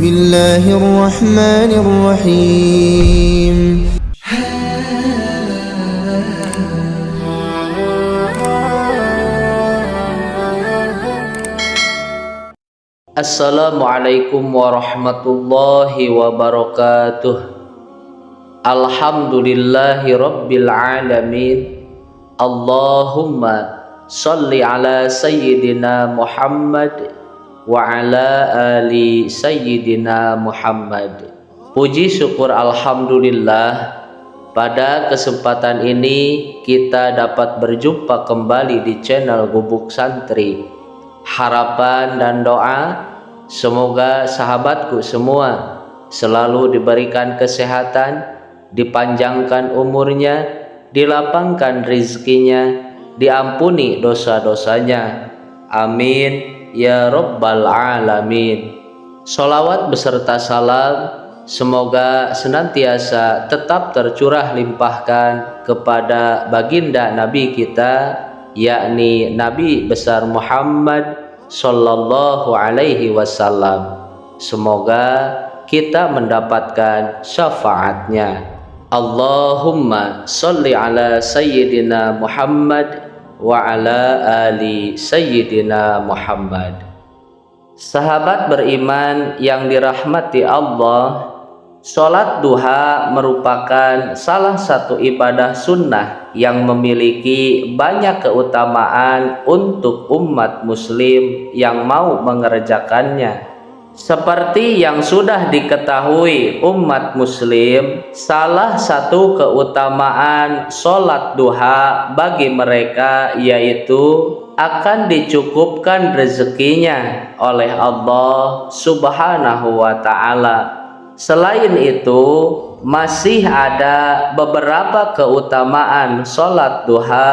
بسم الله الرحمن الرحيم. Assalamualaikum warahmatullahi wabarakatuh. Alhamdulillahi rabbil alamin. Allahumma sholli ala sayyidina Muhammad wa ala ali sayyidina Muhammad. Puji syukur alhamdulillah, pada kesempatan ini kita dapat berjumpa kembali di channel Gubuk Santri. Harapan dan doa semoga sahabatku semua selalu diberikan kesehatan, dipanjangkan umurnya, dilapangkan rizkinya, diampuni dosa-dosanya. Amin ya rabbal alamin. Sholawat beserta salam semoga senantiasa tetap tercurah limpahkan kepada baginda Nabi kita, yakni Nabi besar Muhammad sallallahu alaihi wasallam. Semoga kita mendapatkan syafaatnya. Allahumma sholli ala sayyidina Muhammad wa ala ali sayyidina Muhammad. Sahabat beriman yang dirahmati Allah, sholat duha merupakan salah satu ibadah sunnah yang memiliki banyak keutamaan untuk umat muslim yang mau mengerjakannya. Seperti yang sudah diketahui umat muslim, salah satu keutamaan sholat duha bagi mereka yaitu akan dicukupkan rezekinya oleh Allah subhanahu wa ta'ala. Selain itu, masih ada beberapa keutamaan sholat duha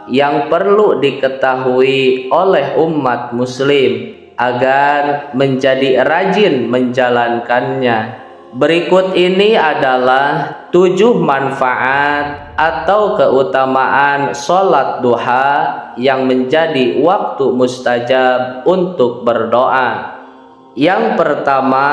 yang perlu diketahui oleh umat muslim agar menjadi rajin menjalankannya. Berikut ini adalah 7 manfaat atau keutamaan sholat duha yang menjadi waktu mustajab untuk berdoa. Yang pertama,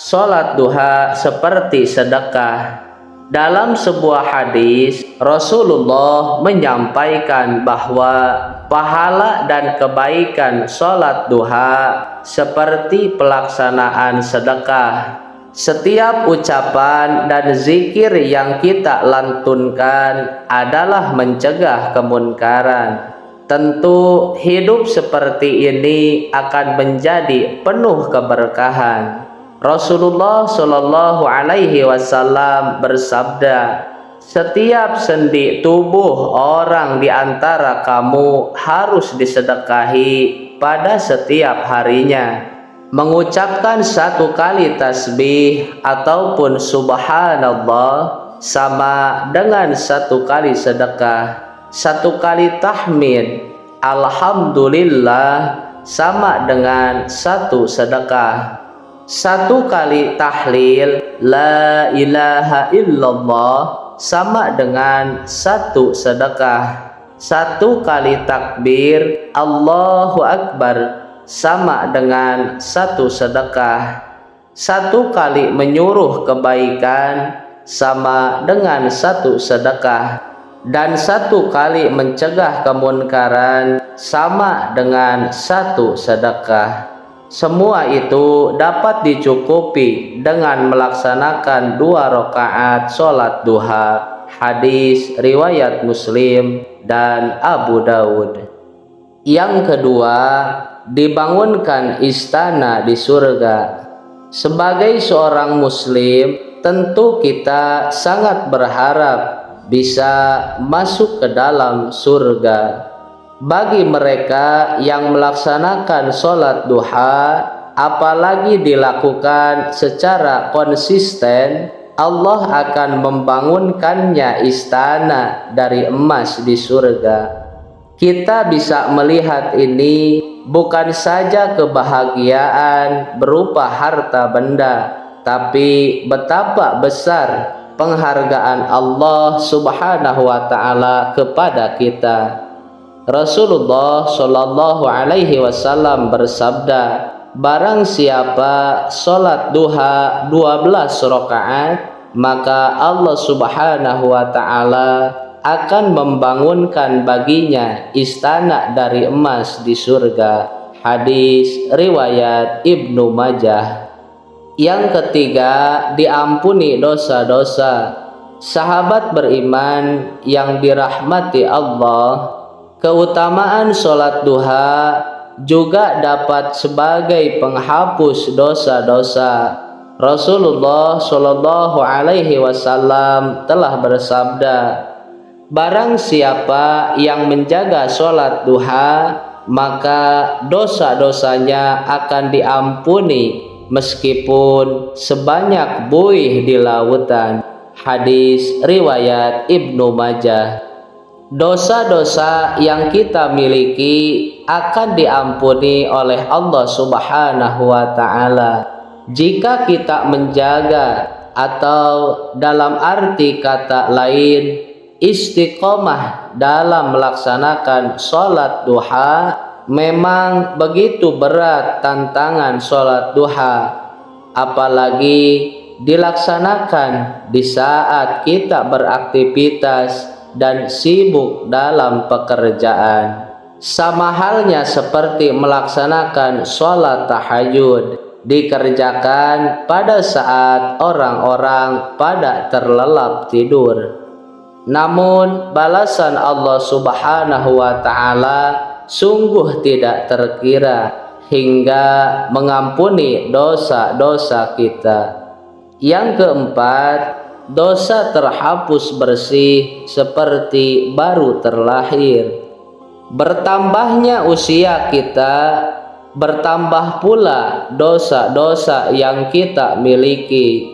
sholat duha seperti sedekah. Dalam sebuah hadis, Rasulullah menyampaikan bahwa pahala dan kebaikan sholat duha seperti pelaksanaan sedekah. Setiap ucapan dan zikir yang kita lantunkan adalah mencegah kemunkaran. Tentu hidup seperti ini akan menjadi penuh keberkahan. Rasulullah Shallallahu Alaihi Wasallam bersabda, setiap sendi tubuh orang di antara kamu harus disedekahi pada setiap harinya. Mengucapkan 1 kali tasbih ataupun subhanallah sama dengan 1 kali sedekah. 1 kali tahmid alhamdulillah sama dengan 1 sedekah. 1 kali tahlil la ilaha illallah sama dengan 1 sedekah. 1 kali takbir Allahu Akbar sama dengan 1 sedekah. 1 kali menyuruh kebaikan sama dengan 1 sedekah. Dan 1 kali mencegah kemunkaran sama dengan 1 sedekah. Semua itu dapat dicukupi dengan melaksanakan 2 rakaat sholat duha. Hadis riwayat Muslim dan Abu Daud. Yang kedua, dibangunkan istana di surga. Sebagai seorang muslim, tentu kita sangat berharap bisa masuk ke dalam surga. Bagi mereka yang melaksanakan sholat duha, apalagi dilakukan secara konsisten, Allah akan membangunkannya istana dari emas di surga. Kita bisa melihat ini bukan saja kebahagiaan berupa harta benda, tapi betapa besar penghargaan Allah subhanahu wa ta'ala kepada kita. Rasulullah Shallallahu Alaihi Wasallam bersabda, barang siapa sholat duha 12 rakaat, maka Allah Subhanahu wa ta'ala akan membangunkan baginya istana dari emas di surga. Hadis riwayat Ibnu Majah. Yang ketiga, diampuni dosa-dosa. Sahabat beriman yang dirahmati Allah, keutamaan sholat duha juga dapat sebagai penghapus dosa-dosa. Rasulullah Shallallahu Alaihi Wasallam telah bersabda, barang siapa yang menjaga sholat duha, maka dosa-dosanya akan diampuni meskipun sebanyak buih di lautan. Hadis riwayat Ibnu Majah. Dosa-dosa yang kita miliki akan diampuni oleh Allah Subhanahu wa ta'ala jika kita menjaga, atau dalam arti kata lain, istiqomah dalam melaksanakan sholat duha. Memang begitu berat tantangan sholat duha, apalagi dilaksanakan di saat kita beraktivitas dan sibuk dalam pekerjaan. Sama halnya seperti melaksanakan sholat tahajud, dikerjakan pada saat orang-orang pada terlelap tidur. Namun balasan Allah Subhanahu wa ta'ala sungguh tidak terkira hingga mengampuni dosa-dosa kita. Yang keempat, dosa terhapus bersih seperti baru terlahir. Bertambahnya usia kita, bertambah pula dosa-dosa yang kita miliki.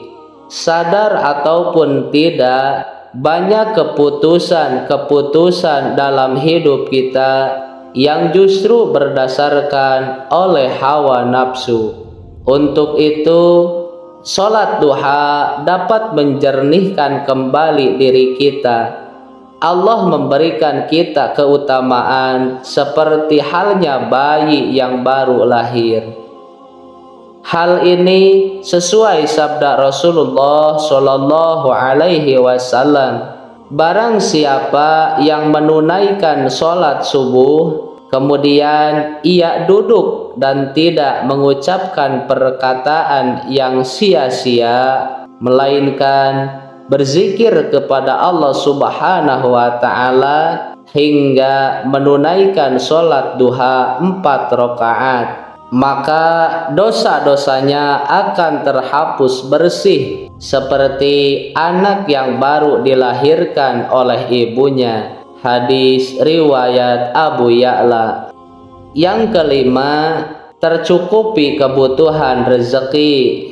Sadar ataupun tidak, banyak keputusan-keputusan dalam hidup kita yang justru berdasarkan oleh hawa nafsu. Untuk itu, sholat duha dapat menjernihkan kembali diri kita. Allah memberikan kita keutamaan seperti halnya bayi yang baru lahir. Hal ini sesuai sabda Rasulullah Shallallahu Alaihi Wasallam. Barang siapa yang menunaikan sholat subuh, kemudian ia duduk dan tidak mengucapkan perkataan yang sia-sia, melainkan berzikir kepada Allah Subhanahu wa ta'ala hingga menunaikan sholat duha 4 rakaat, maka dosa-dosanya akan terhapus bersih seperti anak yang baru dilahirkan oleh ibunya. Hadis riwayat Abu Ya'la. Yang kelima, tercukupi kebutuhan rezeki.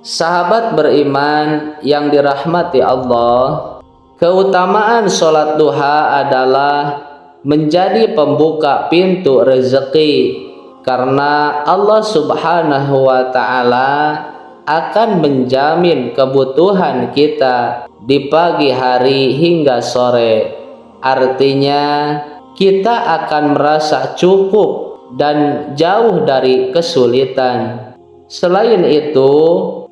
Sahabat beriman yang dirahmati Allah, keutamaan sholat duha adalah menjadi pembuka pintu rezeki, karena Allah Subhanahu wa ta'ala akan menjamin kebutuhan kita di pagi hari hingga sore. Artinya kita akan merasa cukup dan jauh dari kesulitan. Selain itu,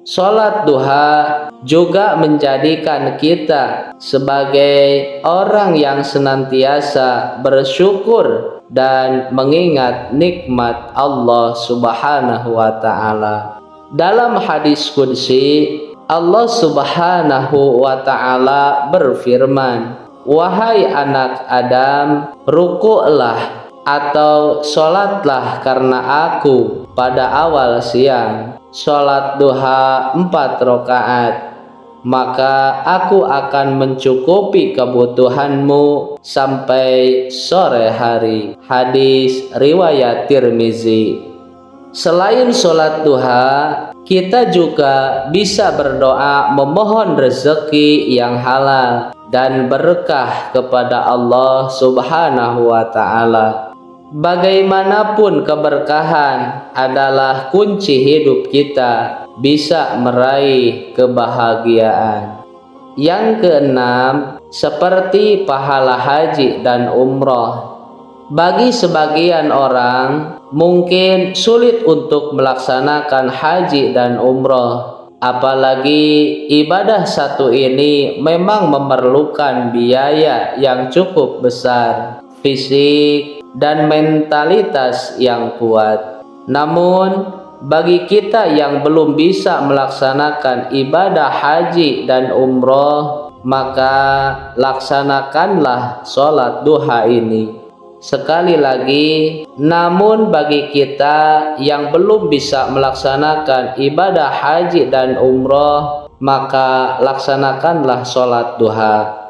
sholat duha juga menjadikan kita sebagai orang yang senantiasa bersyukur dan mengingat nikmat Allah Subhanahu wa ta'ala. Dalam hadis qudsi, Allah Subhanahu wa ta'ala berfirman, wahai anak Adam, rukuklah atau sholatlah karena aku pada awal siang, sholat duha 4 rakaat, maka aku akan mencukupi kebutuhanmu sampai sore hari. Hadis riwayat Tirmizi. Selain sholat duha, kita juga bisa berdoa memohon rezeki yang halal dan berkah kepada Allah Subhanahu wa ta'ala. Bagaimanapun keberkahan adalah kunci hidup kita bisa meraih kebahagiaan. Yang keenam, seperti pahala haji dan umroh, Bagi sebagian orang mungkin sulit untuk melaksanakan haji dan umroh, apalagi ibadah satu ini memang memerlukan biaya yang cukup besar, fisik dan mentalitas yang kuat. Namun bagi kita yang belum bisa melaksanakan ibadah haji dan umroh, maka laksanakanlah sholat duha ini. Sekali lagi, namun bagi kita yang belum bisa melaksanakan ibadah haji dan umroh, maka laksanakanlah sholat duha.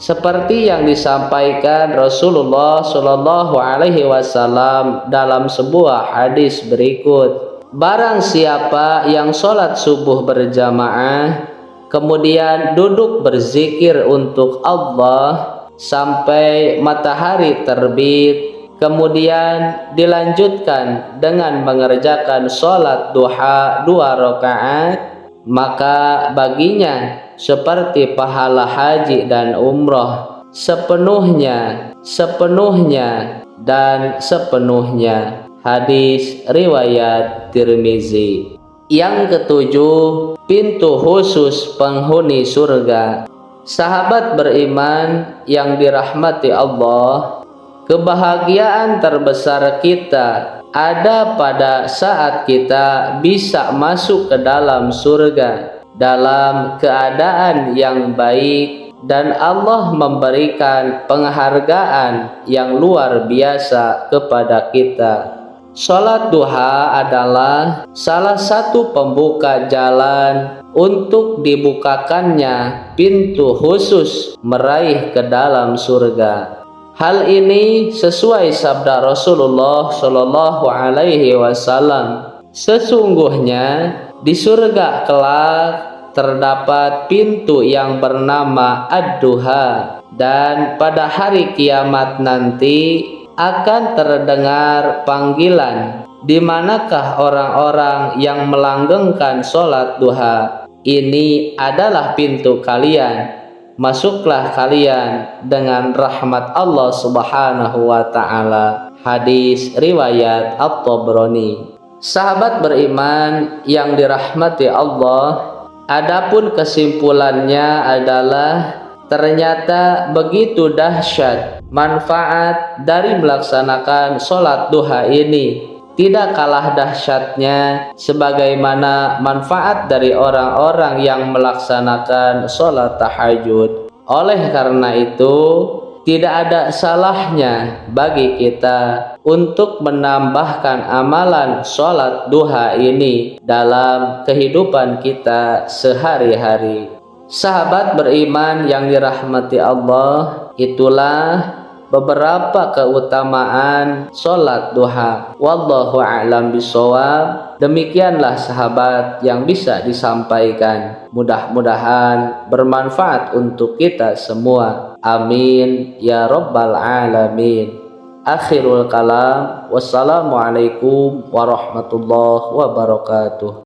Seperti yang disampaikan Rasulullah Shallallahu Alaihi Wasallam dalam sebuah hadis berikut, barang siapa yang sholat subuh berjamaah, kemudian duduk berzikir untuk Allah sampai matahari terbit, kemudian dilanjutkan dengan mengerjakan sholat duha 2 rakaat, maka baginya seperti pahala haji dan umroh sepenuhnya dan sepenuhnya. Hadis riwayat Tirmizi. Yang ketujuh, pintu khusus penghuni surga. Sahabat beriman yang dirahmati Allah, kebahagiaan terbesar kita ada pada saat kita bisa masuk ke dalam surga dalam keadaan yang baik, dan Allah memberikan penghargaan yang luar biasa kepada kita. Sholat duha adalah salah satu pembuka jalan untuk dibukakannya pintu khusus meraih ke dalam surga. Hal ini sesuai sabda Rasulullah Shallallahu Alaihi Wasallam. Sesungguhnya di surga kelak terdapat pintu yang bernama Ad-Duha, dan pada hari kiamat nanti akan terdengar panggilan, di manakah orang-orang yang melanggengkan sholat duha? Ini adalah pintu kalian, masuklah kalian dengan rahmat Allah Subhanahu wa Ta'ala. Hadis riwayat At-Tabrani. Sahabat beriman yang dirahmati Allah, adapun kesimpulannya adalah ternyata begitu dahsyat manfaat dari melaksanakan sholat duha ini, tidak kalah dahsyatnya sebagaimana manfaat dari orang-orang yang melaksanakan sholat tahajud. Oleh karena itu, tidak ada salahnya bagi kita untuk menambahkan amalan sholat duha ini dalam kehidupan kita sehari-hari. Sahabat beriman yang dirahmati Allah, itulah beberapa keutamaan sholat duha. Wallahu a'lam bishawab. Demikianlah sahabat yang bisa disampaikan. Mudah-mudahan bermanfaat untuk kita semua. Amin ya rabbal alamin. Akhirul kalam. Wassalamualaikum warahmatullahi wabarakatuh.